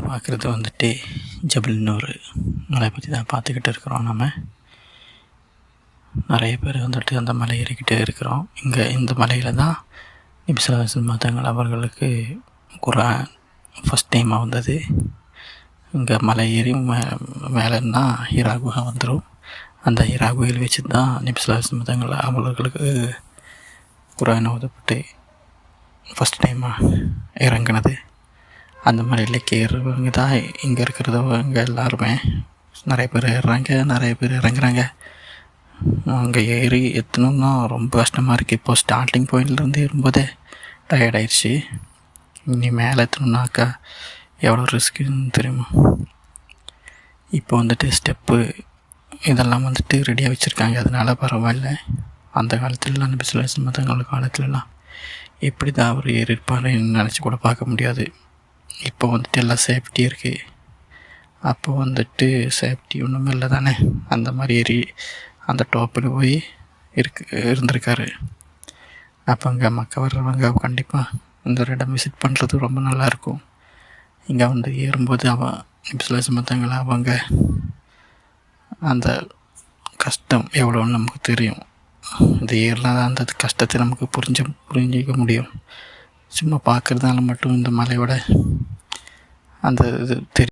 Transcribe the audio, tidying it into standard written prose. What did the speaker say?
பார்க்குறது வந்துட்டு ஜபல் நூர் மலை பற்றி தான் பார்த்துக்கிட்டு இருக்கிறோம். நம்ம நிறைய பேர் வந்துட்டு அந்த மலை ஏறிக்கிட்டே இருக்கிறோம். இங்கே இந்த மலையில் தான் நபி ஸல்லல்லாஹு அலைஹி வஸல்லம் அவர்களுக்கு குர்ஆன் ஃபஸ்ட் டைமாக வந்தது. இங்கே மலை ஏறி மேலேன்னா ஹீரா குகை வந்துடும். அந்த ஹீரா குகையில் வச்சு தான் நபி ஸல்லல்லாஹு அலைஹி வஸல்லம் அவர்களுக்கு குர்ஆன் ஓதப்பட்டு ஃபஸ்ட் டைமாக இறங்கினது. அந்த மலையில் ஏறுறவங்க தான் இங்கே இருக்கிறவங்க எல்லாருமே. நிறைய பேர் ஏறுறாங்க, நிறைய பேர் இறங்குறாங்க. அங்கே ஏறி எத்தணும்னா ரொம்ப கஷ்டமாக இருக்குது. இப்போது ஸ்டார்டிங் பாயிண்ட்லேருந்து ஏறும்போதே டயர்ட் ஆயிடுச்சு. இனி மேலே எத்தணுன்னாக்கா எவ்வளோ ரிஸ்க்குன்னு தெரியுமா. இப்போ வந்துட்டு ஸ்டெப்பு இதெல்லாம் வந்துட்டு ரெடியாக வச்சுருக்காங்க, அதனால் பரவாயில்ல. அந்த காலத்துலலாம் நபி ஸல்லல்லாஹு அலைஹி வஸல்லம் காலத்துலலாம் எப்படி தான் அவர் ஏறியிருப்பாருன்னு நினச்சி கூட பார்க்க முடியாது. இப்போ வந்துட்டு எல்லாம் சேஃப்டி இருக்குது. அப்போ வந்துட்டு சேஃப்டி ஒன்றுமே இல்லை தானே. அந்த மாதிரி ஏறி அந்த டாப்பில் போய் இருந்திருக்காரு. அப்போ அங்கே மக்கள் வர்றவங்க கண்டிப்பாக இந்த இடம் விசிட் பண்ணுறது ரொம்ப நல்லாயிருக்கும். இங்கே வந்து ஏறும்போது நபி ஸல்லல்லாஹு அலைஹி வஸல்லம் அவங்க அந்த கஷ்டம் எவ்வளோன்னு நமக்கு தெரியும். இது ஏறலாம் தான் அந்த கஷ்டத்தை நமக்கு புரிஞ்சிக்க முடியும். சும்மா பார்க்குறதுனால மட்டும் இந்த மலையோட அந்த இது தெரியும்.